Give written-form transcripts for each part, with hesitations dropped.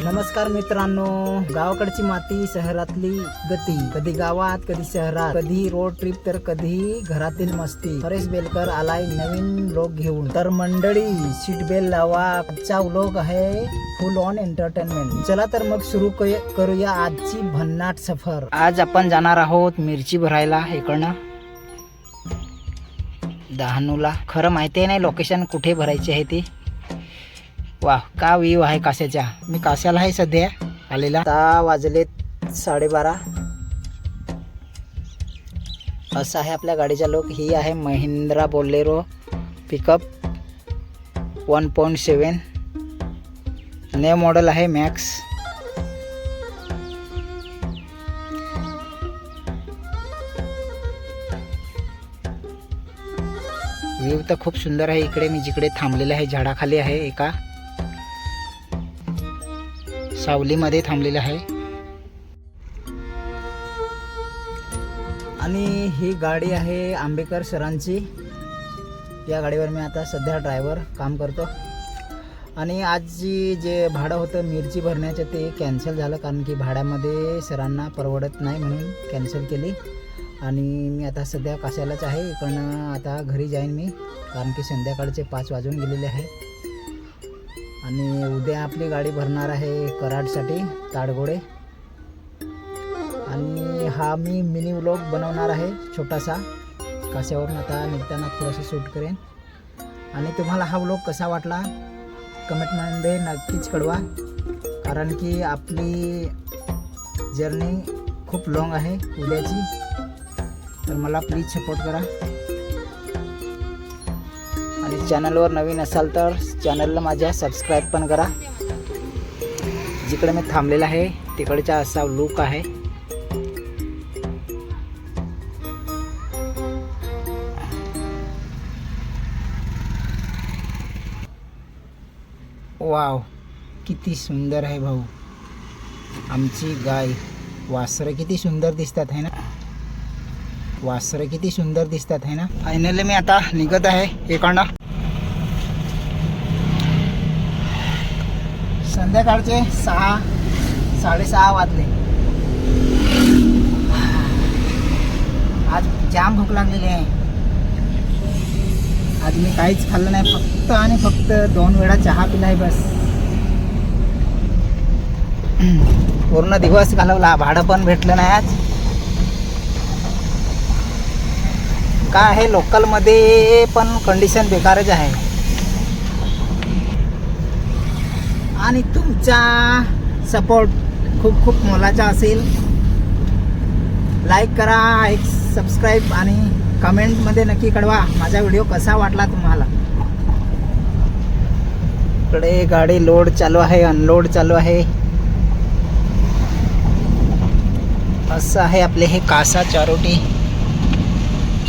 नमस्कार मित्रांनो, गावाकडची माती शहरातली गती, कधी गावात कधी शहरात, कधी रोड ट्रिप तर कधी घरातील मस्ती. परेश बेलकर आलाय नवीन ब्लॉग घेऊन. तर मंडळी सीट बेल्ट लावा, आजचा व्लॉग आहे फुल ऑन एंटरटेनमेंट. चला तर मग सुरू करूया आजची भन्नाट सफर. आज आपण जाणार आहोत मिरची भरायला इकडनं डहाणूला. खरं माहिती नाही लोकेशन कुठे भरायची आहे ती. वाह, का व्ह्यू आहे काश्याच्या. मी काश्याला आहे सध्या आलेला. आता वाजलेत 12:30. असं आहे आपल्या गाडीचा लोक. ही आहे Mahindra Bolero pickup 1.7 new model आहे मॅक्स. व्ह्यू तर खूप सुंदर आहे. इकडे मी जिकडे थांबलेले आहे झाडाखाली आहे, एका सावलीमध्ये थांबलेलं आहे. आणि ही गाडी आहे आंबेकर सरांची. या गाडीवर मी आता सध्या ड्रायव्हर काम करतो. आणि आज जे भाडं होतं मिरची भरण्याचं ते कॅन्सल झालं, कारण की भाड्यामध्ये सरांना परवडत नाही म्हणून कॅन्सल केली. आणि मी आता सध्या काश्यालाच आहे. इकडनं आता घरी जाईन मी, कारण की संध्याकाळचे 5 वाजून गेलेले आहे. आणि उद्या आपली गाडी भरणार आहे कराडसाठी ताडगोडे. आणि हा मी मिनी व्लॉग बनवणार आहे छोटासा. काश्यावरून आता निघताना थोडंसं शूट करेन. आणि तुम्हाला हा व्लॉग कसा वाटला कमेंटमध्ये नक्कीच कळवा, कारण की आपली जर्नी खूप लॉंग आहे उद्याची. तर मला प्लीज सपोर्ट करा. आणि चॅनलवर नवीन असाल तर चॅनलला माझ्या सबस्क्राईब पण करा. जिकडे मी थांबलेला आहे तिकडचा असा लुक आहे. वाव, किती सुंदर आहे भाऊ. आमची गाय. वासरं किती सुंदर दिसतात आहे ना. वासरं किती सुंदर दिसतात आहे ना. फायनली मी आता निघत आहे इकडनं. संध्याकाळचे 6-6:30 वाजले. आज जाम भूक लागलेली आहे. आज मी काहीच खाल्लं नाही, फक्त आणि फक्त 2 वेळा चहा पिला आहे बस. पूर्ण दिवस घालवला. भाडं पण भेटलं नाही आज. काय आहे लोकलमध्ये पण कंडिशन बेकारच आहे. आणि तुमचा सपोर्ट खूप खूप मोलाचा असेल. लाईक करा, एक सबस्क्राईब आणि कमेंटमध्ये नक्की कळवा माझा व्हिडिओ कसा वाटला तुम्हाला. इकडे गाडी लोड चालू आहे, अनलोड चालू आहे. असं आहे आपले हे कासा चारोटी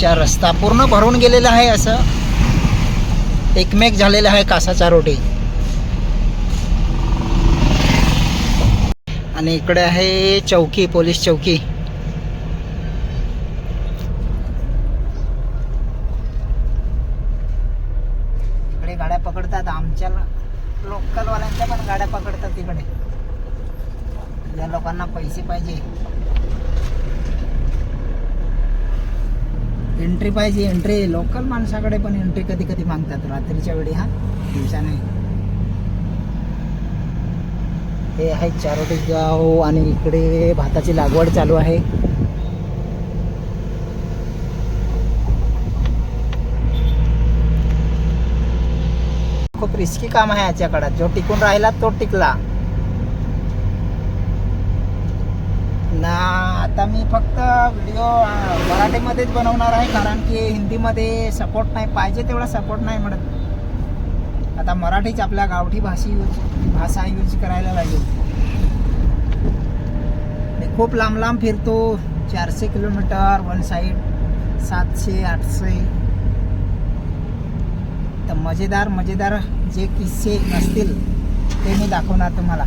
चा रस्ता. पूर्ण भरून गेलेला आहे, असं एकमेक झालेला आहे कासा चारोटी. आणि इकडे आहे चौकी, पोलीस चौकी. इकडे गाड्या पकडतात. आमच्या लोकलवाल्यांच्या पण गाड्या पकडतात तिकडे. या लोकांना पैसे पाहिजे, एंट्री पाहिजे. एंट्री लोकल माणसाकडे पण एंट्री कधी कधी मागतात रात्रीच्या वेळी. हा दिवसा नाही. हे आहे चारोटी गाव. आणि इकडे भाताची लागवड चालू आहे. खूप रिस्की काम आहे आजच्या काळात. जो टिकून राहिला तो टिकला ना. आता मी फक्त व्हिडिओ मराठीमध्येच बनवणार आहे, कारण की हिंदीमध्ये सपोर्ट नाही, पाहिजे तेवढा सपोर्ट नाही मिळत. आता मराठीच आपल्या गावठी भाषा यूज करायला लागेल. मी खूप लांब लांब फिरतो. 400 किलोमीटर वन साईड, 700-800. तर मजेदार जे किस्से नसतील ते मी दाखवणार तुम्हाला.